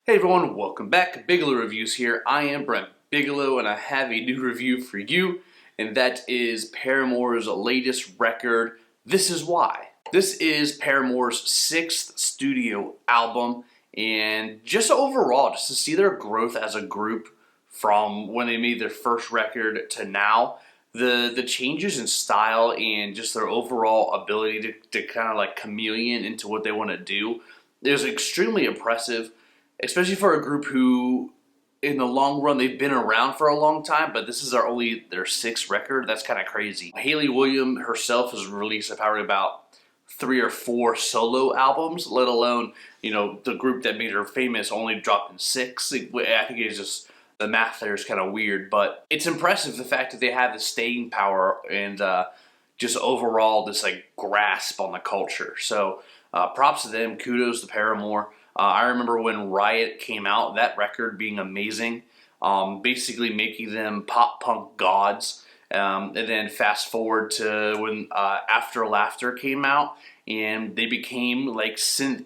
Hey everyone, welcome back. Bigelow Reviews here. I am Brent Bigelow and I have a new review for you, and that is Paramore's latest record, This Is Why. This is Paramore's 6th studio album, and just overall, just to see their growth as a group from when they made their first record to now, the changes in style and just their overall ability to kind of like chameleon into what they want to do is extremely impressive. Especially for a group who, in the long run, they've been around for a long time, but this is their 6th record. That's kind of crazy. Hayley Williams herself has released probably about 3 or 4 solo albums, let alone, the group that made her famous only dropped in 6. I think it's just, the math there is kind of weird, but it's impressive the fact that they have the staying power and just overall this like grasp on the culture. So props to them, kudos to Paramore. I remember when Riot came out, that record being amazing, basically making them pop punk gods. And then fast forward to when After Laughter came out, and they became like 80s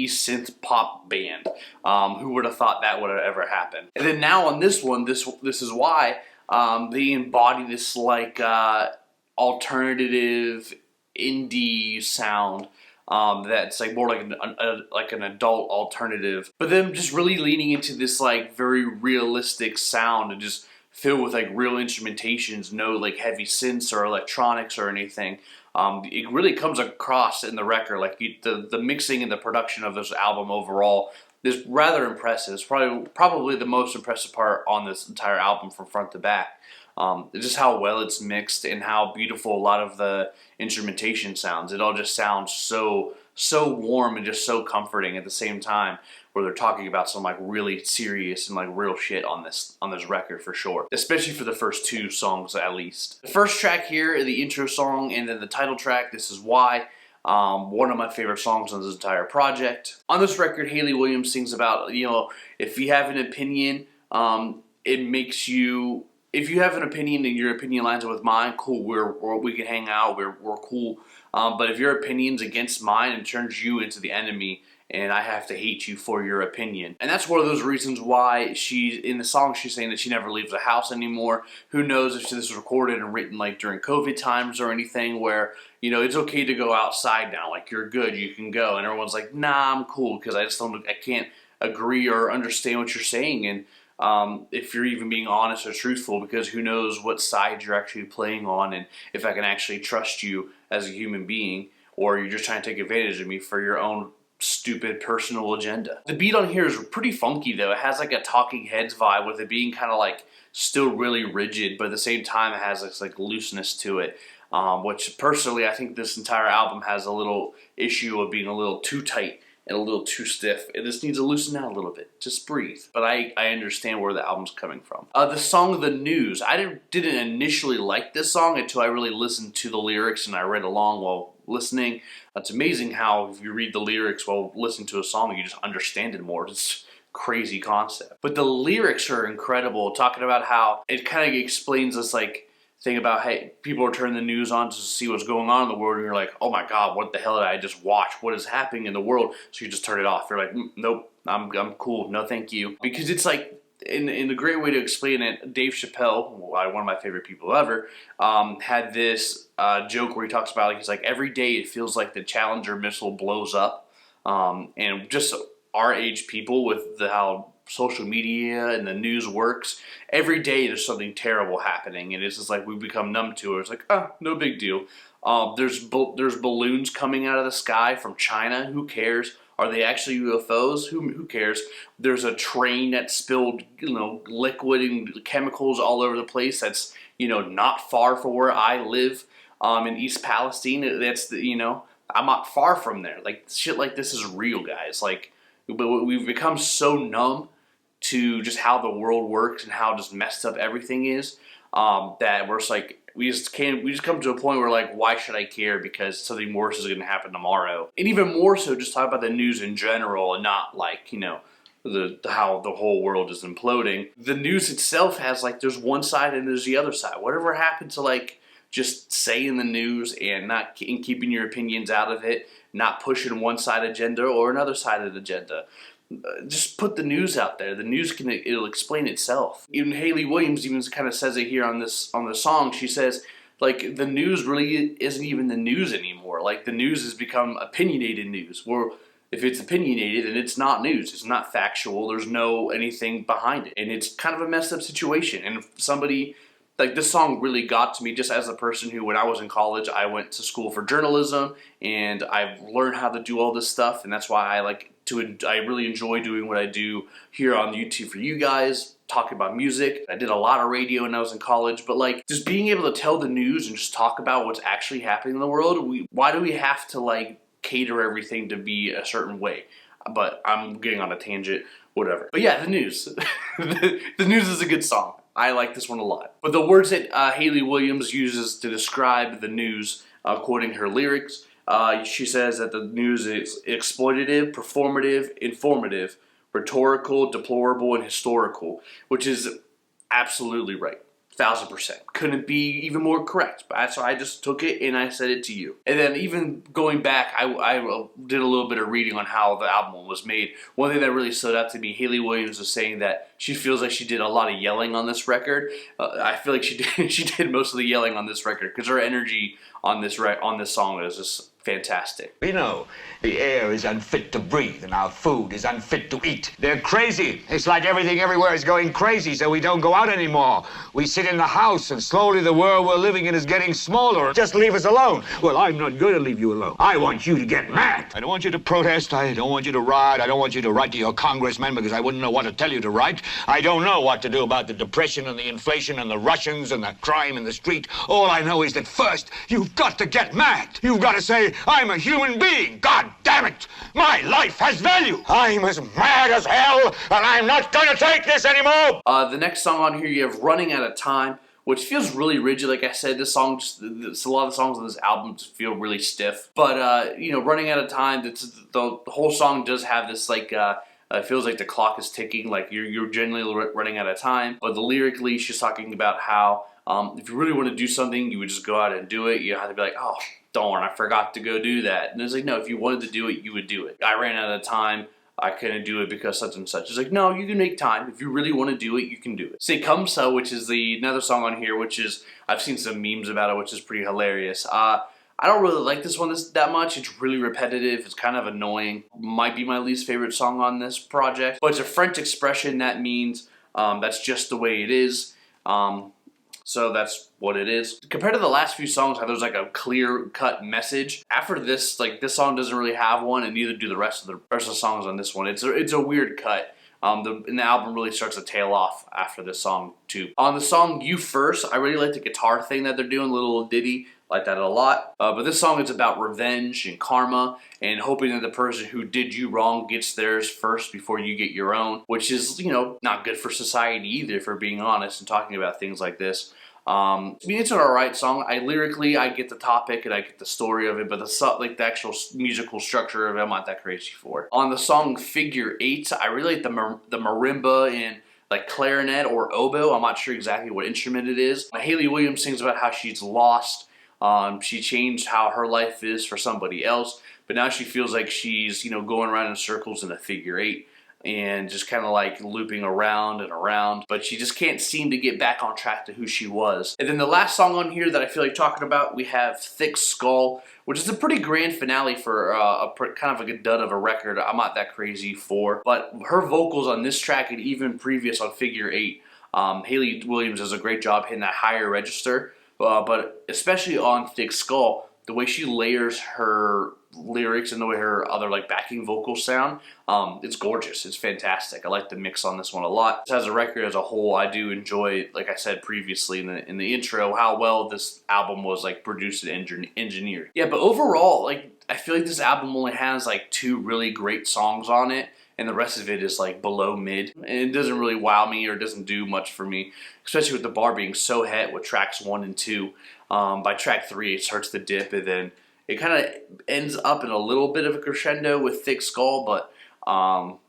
synth pop band. Who would have thought that would have ever happened? And then now on this one, this is why they embody this like alternative indie sound. That's like more like an adult alternative, but them just really leaning into this like very realistic sound and just filled with like real instrumentations, no like heavy synths or electronics or anything. It really comes across in the record, like the mixing and the production of this album overall is rather impressive. It's probably the most impressive part on this entire album from front to back. Just how well it's mixed and how beautiful a lot of the instrumentation sounds. It all just sounds so warm and just so comforting at the same time, where they're talking about some like really serious and like real shit on this record for sure. Especially for the first 2 songs at least. The first track here, the intro song, and then the title track, This Is Why. One of my favorite songs on this entire project. On this record, Hayley Williams sings about, if you have an opinion, it makes you... If you have an opinion and your opinion lines up with mine, cool, we can hang out, we're cool. But if your opinion's against mine and turns you into the enemy, and I have to hate you for your opinion. And that's one of those reasons why in the song she's saying that she never leaves the house anymore. Who knows if this was recorded and written like during COVID times or anything where, it's okay to go outside now, like you're good, you can go. And everyone's like, nah, I'm cool because I can't agree or understand what you're saying. And if you're even being honest or truthful, because who knows what side you're actually playing on and if I can actually trust you as a human being, or you're just trying to take advantage of me for your own stupid personal agenda. The beat on here is pretty funky though. It has like a Talking Heads vibe with it being kind of like still really rigid, but at the same time it has this like looseness to it. Which personally I think this entire album has a little issue of being a little too tight and a little too stiff. It just needs to loosen out a little bit. Just breathe. But I understand where the album's coming from. The song The News. I didn't initially like this song until I really listened to the lyrics and I read along while listening. It's amazing how if you read the lyrics while listening to a song, you just understand it more. It's a crazy concept. But the lyrics are incredible, talking about how it kind of explains this like thing about, hey, people are turning the news on to see what's going on in the world, and you're like, oh my god, what the hell did I just watch? What is happening in the world? So you just turn it off. You're like, nope, I'm cool, no thank you. Because it's like, in a great way to explain it, Dave Chappelle, one of my favorite people ever, had this joke where he talks about, like, he's like, every day it feels like the Challenger missile blows up, and just our age people with how social media and the news works, every day there's something terrible happening, and it's just like we become numb to it. It's like, oh, no big deal. There's balloons coming out of the sky from China. Who cares? Are they actually UFOs? Who cares? There's a train that spilled, liquid and chemicals all over the place. That's, not far from where I live, in East Palestine. That's I'm not far from there. Like, shit like this is real, guys. Like, but we've become so numb to just how the world works and how just messed up everything is, that we're just like, we just come to a point where like, why should I care, because something worse is going to happen tomorrow. And even more so, just talk about the news in general and not like, how the whole world is imploding. The news itself has like, there's one side and there's the other side. Whatever happened to like just saying the news and keeping your opinions out of it, not pushing one side agenda or another side of the agenda. just put the news out there. The news it'll explain itself. Even Hayley Williams even kind of says it here on the song. She says, like, the news really isn't even the news anymore. Like, the news has become opinionated news. Where if it's opinionated, then it's not news. It's not factual. There's no anything behind it, and it's kind of a messed up situation. And somebody, like, this song really got to me just as a person who, when I was in college, I went to school for journalism, and I've learned how to do all this stuff, and that's why I really enjoy doing what I do here on YouTube for you guys, talking about music. I did a lot of radio when I was in college, but like, just being able to tell the news and just talk about what's actually happening in the world, why do we have to, like, cater everything to be a certain way? But I'm getting on a tangent, whatever. But yeah, the news. The news is a good song. I like this one a lot. But the words that Hayley Williams uses to describe the news, quoting her lyrics, she says that the news is exploitative, performative, informative, rhetorical, deplorable, and historical, which is absolutely right. 1,000%. Couldn't be even more correct. So I just took it and I said it to you. And then even going back, I did a little bit of reading on how the album was made. One thing that really stood out to me, Hayley Williams was saying that she feels like she did a lot of yelling on this record. I feel like she did most of the yelling on this record because her energy on this song is just fantastic. You know, the air is unfit to breathe and our food is unfit to eat. They're crazy. It's like everything everywhere is going crazy, so we don't go out anymore. We sit in the house and slowly the world we're living in is getting smaller. Just leave us alone. Well, I'm not going to leave you alone. I want you to get mad. I don't want you to protest. I don't want you to riot. I don't want you to write to your congressman because I wouldn't know what to tell you to write. I don't know what to do about the depression and the inflation and the Russians and the crime in the street. All I know is that first, you've got to get mad. You've got to say, I'm a human being. God damn it. My life has value. I'm as mad as hell, and I'm not going to take this anymore. The next song on here, you have Running Out of Time, which feels really rigid. Like I said, this song, a lot of the songs on this album just feel really stiff. But, you know, Running Out of Time, the whole song does have this, like, it feels like the clock is ticking, like you're genuinely running out of time. But lyrically, she's talking about how if you really want to do something, you would just go out and do it. You don't have to be like, oh, darn, I forgot to go do that. And it's like, no, if you wanted to do it, you would do it. I ran out of time. I couldn't do it because such and such. It's like, no, you can make time. If you really want to do it, you can do it. Say Come So, which is another song on here, which is, I've seen some memes about it, which is pretty hilarious. I don't really like this one that much. It's really repetitive. It's kind of annoying. Might be my least favorite song on this project. But it's a French expression that means that's just the way it is. So that's what it is. Compared to the last few songs, how there's like a clear-cut message. After this, like, this song doesn't really have one, and neither do the rest of the songs on this one. It's a weird cut. And the album really starts to tail off after this song too. On the song You First, I really like the guitar thing that they're doing, little ditty. Like that a lot. But this song is about revenge and karma and hoping that the person who did you wrong gets theirs first before you get your own, which is, you know, not good for society either, if we're being honest and talking about things like this. I mean, it's an alright song. Lyrically, I get the topic and I get the story of it, but the actual musical structure of it, I'm not that crazy for. On the song Figure 8, I really like the marimba and like clarinet or oboe. I'm not sure exactly what instrument it is. Hayley Williams sings about how she's lost. She changed how her life is for somebody else, but now she feels like she's, you know, going around in circles in a figure 8 and just kind of like looping around and around, but she just can't seem to get back on track to who she was. And then the last song on here that I feel like talking about, we have Thick Skull, which is a pretty grand finale for kind of like a dud of a record. I'm not that crazy for, but her vocals on this track and even previous on Figure 8, Hayley Williams does a great job hitting that higher register. But especially on Thick Skull, the way she layers her lyrics and the way her other like backing vocals sound, it's gorgeous. It's fantastic. I like the mix on this one a lot. As a record as a whole, I do enjoy, like I said previously in the intro, how well this album was like produced and engineered. Yeah, but overall, like, I feel like this album only has like 2 really great songs on it, and the rest of it is like below mid. And it doesn't really wow me or doesn't do much for me, especially with the bar being so het with tracks 1 and 2. By track 3, it starts to dip, and then it kind of ends up in a little bit of a crescendo with Thick Skull, but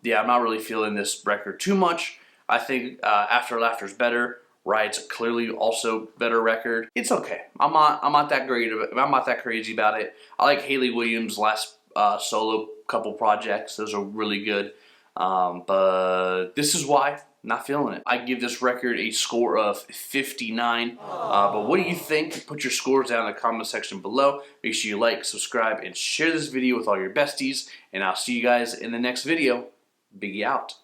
yeah, I'm not really feeling this record too much. I think After Laughter's better. Riot's clearly also better record. It's okay. I'm not that great. I'm not that crazy about it. I like Hayley Williams' last solo couple projects. Those are really good. But this is why. Not feeling it. I give this record a score of 59. But what do you think? Put your scores down in the comment section below. Make sure you like, subscribe, and share this video with all your besties. And I'll see you guys in the next video. Biggie out.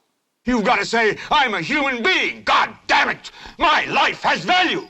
You've got to say, I'm a human being. God damn it. My life has value.